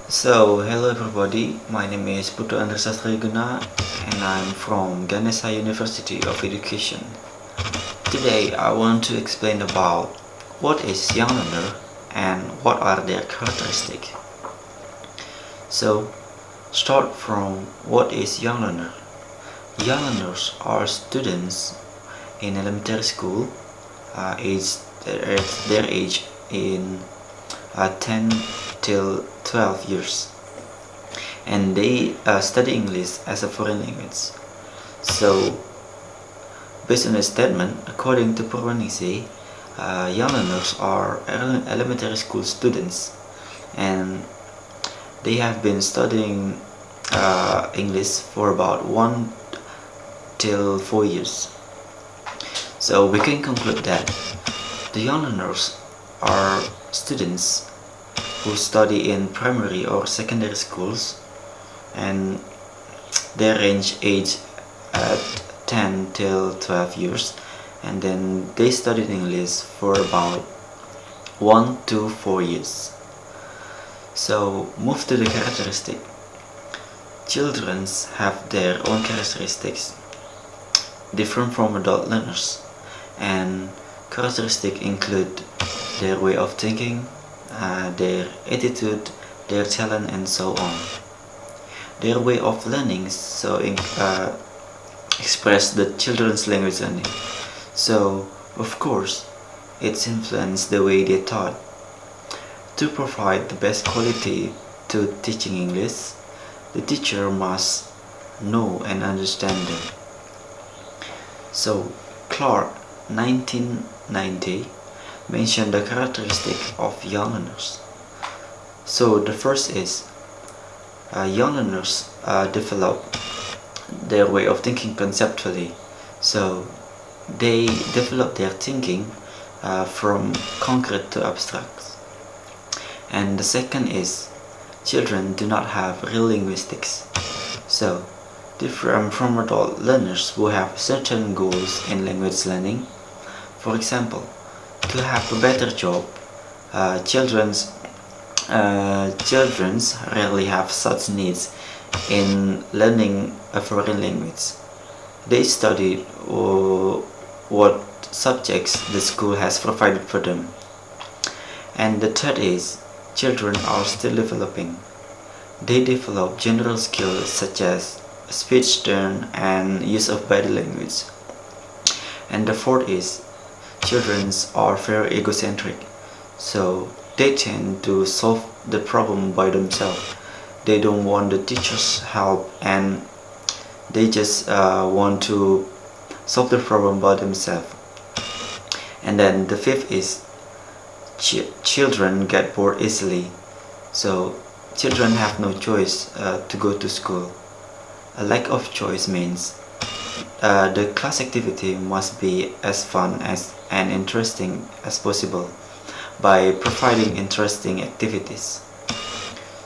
Hello everybody, my name is Putu Andresastri Guna and I'm from Ganesha University of Education. Today I want to explain about what is young learner and what are their characteristics. So, start from what is young learner. Young learners are students in elementary school, their age in 10 till 12 years, and they study English as a foreign language. So, based on the statement, according to Purwanisi, young learners are elementary school students and they have been studying English for about 1 till 4 years. So we can conclude that the young learners are students who study in primary or secondary schools and they range age at 10 till 12 years, and then they studied English for about 1 to 4 years. So move to the characteristic. Children have their own characteristics different from adult learners, and characteristics include their way of thinking, their attitude, their talent, and so on. Their way of learning express the children's language learning. So, of course, it's influenced the way they taught. To provide the best quality to teaching English, the teacher must know and understand them. So, Clark, 1990, mentioned the characteristic of young learners. So, the first is young learners develop their way of thinking conceptually. So, they develop their thinking from concrete to abstract. And the second is children do not have real linguistics. So, different from adult learners who have certain goals in language learning. For example, to have a better job, children's rarely have such needs in learning a foreign language. They study what subjects the school has provided for them. And the third is children are still developing. They develop general skills such as speech turn and use of body language. And the fourth is children are very egocentric, so they tend to solve the problem by themselves. They don't want the teacher's help and they just want to solve the problem by themselves. And then the fifth is children get bored easily, so children have no choice to go to school. A lack of choice means the class activity must be as fun and interesting as possible by providing interesting activities.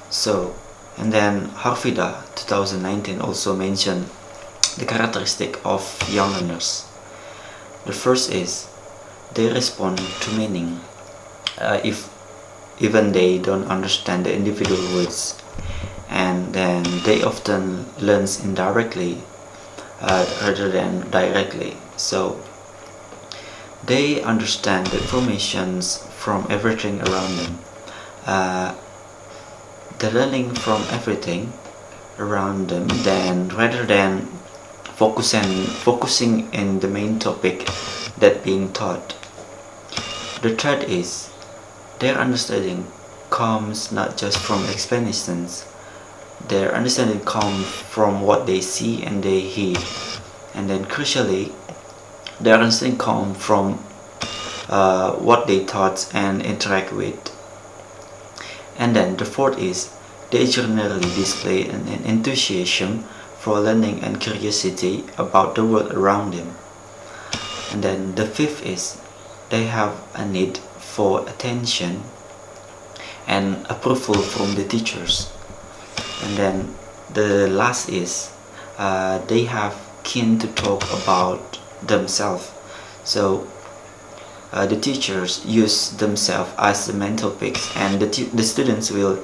So, and then Harvida 2019 also mentioned the characteristic of young learners. The first is they respond to meaning if even they don't understand the individual words, and then they often learn indirectly rather than directly. So they understand the information from everything around them. They're learning from everything around them, then rather than focusing in the main topic that being taught. The third is their understanding comes not just from explanations. Their understanding comes from what they see and they hear. And then crucially, their understanding comes from what they thought and interact with. And then the fourth is they generally display an enthusiasm for learning and curiosity about the world around them. And then the fifth is they have a need for attention and approval from the teachers. And then the last is they have keen to talk about themselves. So the teachers use themselves as the main topics, and the students will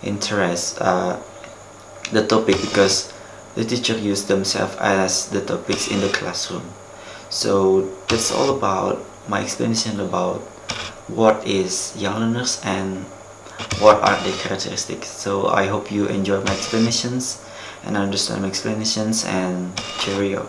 interest the topic, because the teacher use themselves as the topics in the classroom. So that's all about my explanation about what is young learners and what are their characteristics. So I hope you enjoy my explanations and understand my explanations, and cheerio.